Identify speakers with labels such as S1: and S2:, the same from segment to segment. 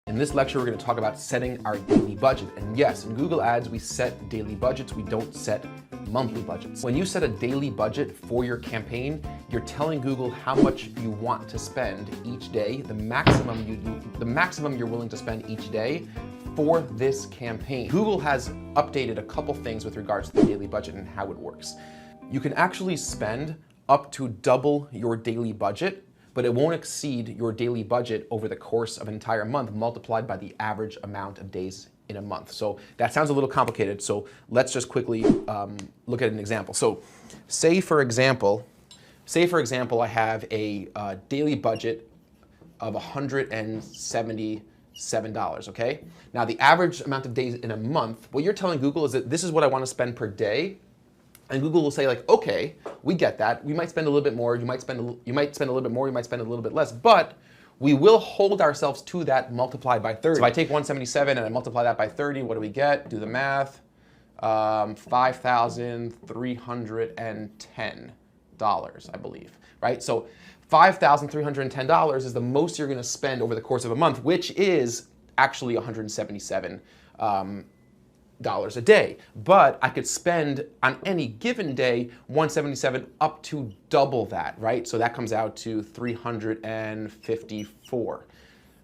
S1: In this lecture, we're going to talk about setting our daily budget. And yes, in Google Ads, we set daily budgets. We don't set monthly budgets. When you set a daily budget for your campaign, you're telling Google how much you want to spend each day, the maximum you're willing to spend each day for this campaign. Google has updated a couple things with regards to the daily budget and how it works. You can actually spend up to double your daily budget, but it won't exceed your daily budget over the course of an entire month multiplied by the average amount of days in a month. So that sounds a little complicated, so let's just quickly look at an example. So say for example, I have a daily budget of $177, okay? Now the average amount of days in a month, what you're telling Google is that this is what I want to spend per day. And Google will say like, okay, we get that. We might spend a little bit more. You might spend a little bit more. You might spend a little bit less. But we will hold ourselves to that multiplied by 30. So if I take 177 and I multiply that by 30, what do we get? Do the math. $5,310, I believe, right? So $5,310 is the most you're going to spend over the course of a month, which is actually $177. Dollars a day, but I could spend on any given day 177 up to double that, right? So that comes out to 354.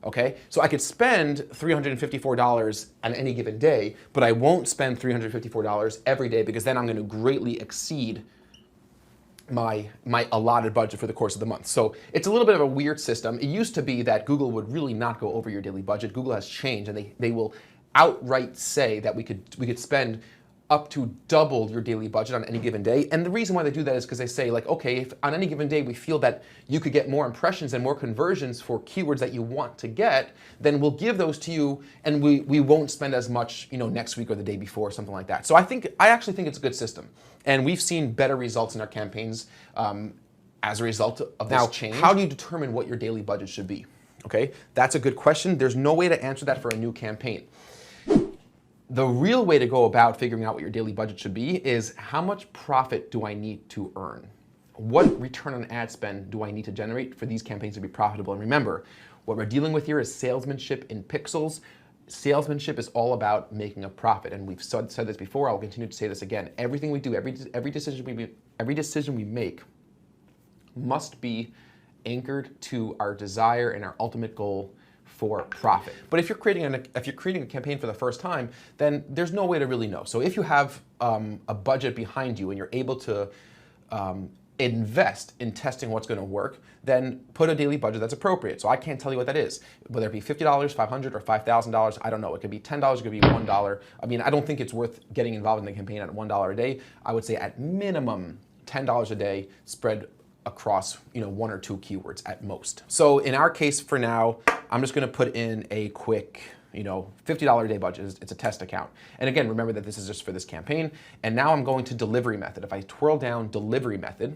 S1: Okay, so I could spend $354 on any given day, but I won't spend $354 every day because then I'm going to greatly exceed my allotted budget for the course of the month. So it's a little bit of a weird system. It used to be that Google would really not go over your daily budget. Google has changed, and they will outright say that we could spend up to double your daily budget on any given day. And the reason why they do that is because they say like, okay, if on any given day we feel that you could get more impressions and more conversions for keywords that you want to get, then we'll give those to you and we won't spend as much, next week or the day before, something like that. So I actually think it's a good system. And we've seen better results in our campaigns as a result of this change. How do you determine what your daily budget should be? Okay, that's a good question. There's no way to answer that for a new campaign. The real way to go about figuring out what your daily budget should be is how much profit do I need to earn? What return on ad spend do I need to generate for these campaigns to be profitable? And remember, what we're dealing with here is salesmanship in pixels. Salesmanship is all about making a profit. And we've said this before, I'll continue to say this again. Everything we do, every decision we make must be anchored to our desire and our ultimate goal for profit. But if you're creating a campaign for the first time, then there's no way to really know. So if you have a budget behind you and you're able to invest in testing what's going to work, then put a daily budget that's appropriate. So I can't tell you what that is, whether it be $50, $500, or $5,000. I don't know. It could be $10. It could be $1. I mean, I don't think it's worth getting involved in the campaign at $1 a day. I would say at minimum $10 a day spread across one or two keywords at most. So in our case for now, I'm just going to put in a quick $50 a day budget. It's a test account. And again, remember that this is just for this campaign. And now I'm going to delivery method. If I twirl down delivery method,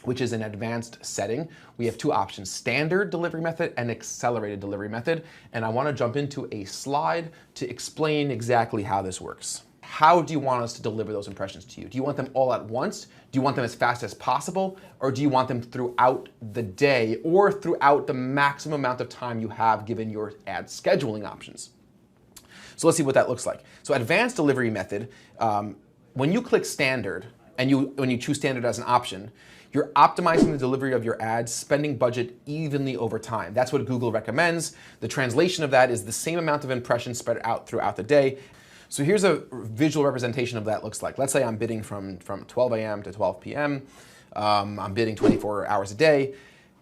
S1: which is an advanced setting, we have two options: standard delivery method and accelerated delivery method. And I want to jump into a slide to explain exactly how this works. How do you want us to deliver those impressions to you? Do you want them all at once? Do you want them as fast as possible? Or do you want them throughout the day or throughout the maximum amount of time you have given your ad scheduling options? So let's see what that looks like. So advanced delivery method, when you click standard and when you choose standard as an option, you're optimizing the delivery of your ads, spending budget evenly over time. That's what Google recommends. The translation of that is the same amount of impressions spread out throughout the day. So here's a visual representation of that looks like. Let's say I'm bidding from 12 a.m. to 12 p.m. I'm bidding 24 hours a day.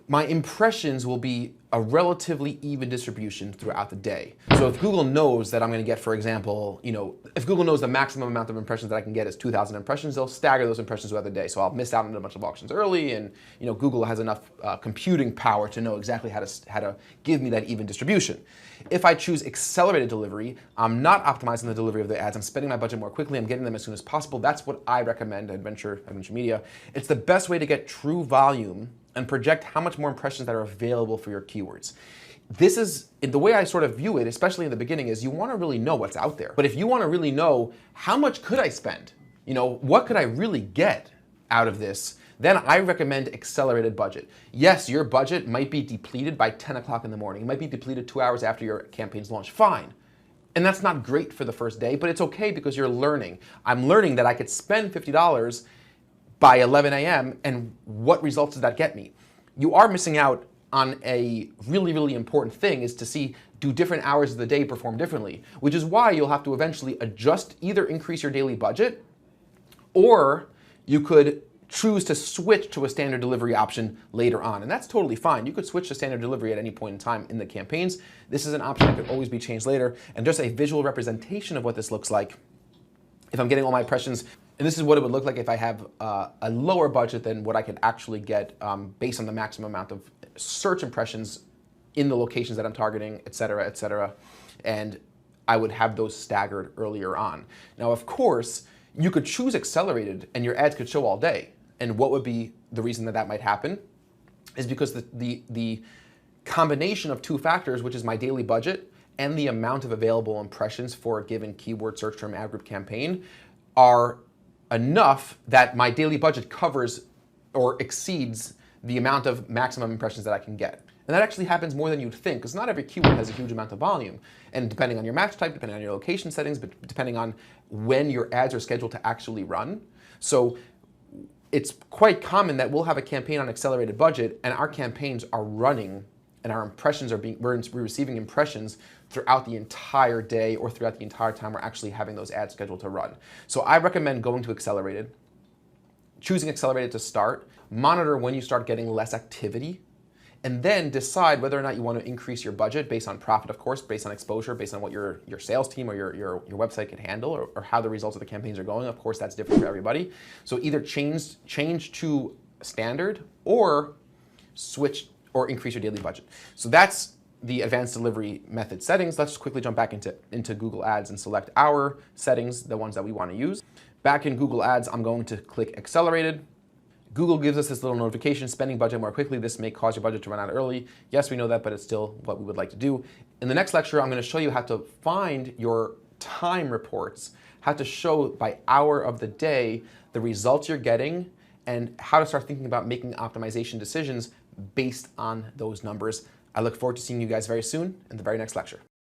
S1: My impressions will be a relatively even distribution throughout the day. So if Google knows that I'm going to get, for example, if Google knows the maximum amount of impressions that I can get is 2,000 impressions, they'll stagger those impressions throughout the day. So I'll miss out on a bunch of auctions early, and Google has enough computing power to know exactly how to give me that even distribution. If I choose accelerated delivery, I'm not optimizing the delivery of the ads. I'm spending my budget more quickly. I'm getting them as soon as possible. That's what I recommend, Adventure Media. It's the best way to get true volume and project how much more impressions that are available for your keywords. This is, the way I sort of view it, especially in the beginning, is you want to really know what's out there. But if you want to really know how much could I spend, what could I really get out of this, Then I recommend accelerated budget. Yes, your budget might be depleted by 10 o'clock in the morning. It might be depleted 2 hours after your campaign's launch. Fine. And that's not great for the first day, but it's okay because you're learning. I'm learning that I could spend $50 by 11 a.m. and what results does that get me? You are missing out on a really, really important thing, is to see, do different hours of the day perform differently? Which is why you'll have to eventually adjust, either increase your daily budget, or you could choose to switch to a standard delivery option later on. And that's totally fine. You could switch to standard delivery at any point in time in the campaigns. This is an option that could always be changed later. And just a visual representation of what this looks like, if I'm getting all my impressions, and this is what it would look like if I have a lower budget than what I could actually get based on the maximum amount of search impressions in the locations that I'm targeting, et cetera, et cetera. And I would have those staggered earlier on. Now, of course, you could choose accelerated and your ads could show all day. And what would be the reason that that might happen is because the combination of two factors, which is my daily budget and the amount of available impressions for a given keyword search term ad group campaign, are enough that my daily budget covers or exceeds the amount of maximum impressions that I can get. And that actually happens more than you'd think, because not every keyword has a huge amount of volume. And depending on your match type, depending on your location settings, but depending on when your ads are scheduled to actually run. So it's quite common that we'll have a campaign on accelerated budget and our campaigns are running and our impressions are we're receiving impressions throughout the entire day or throughout the entire time we're actually having those ads scheduled to run. So I recommend going to accelerated, choosing accelerated to start, monitor when you start getting less activity, and then decide whether or not you want to increase your budget based on profit, of course, based on exposure, based on what your sales team or your website can handle, or how the results of the campaigns are going. Of course, that's different for everybody. So either change to standard or switch or increase your daily budget. So that's the advanced delivery method settings. Let's just quickly jump back into Google Ads and select our settings, the ones that we want to use. Back in Google Ads, I'm going to click accelerated. Google gives us this little notification, spending budget more quickly. This may cause your budget to run out early. Yes, we know that, but it's still what we would like to do. In the next lecture, I'm going to show you how to find your time reports, how to show by hour of the day the results you're getting, and how to start thinking about making optimization decisions based on those numbers. I look forward to seeing you guys very soon in the very next lecture.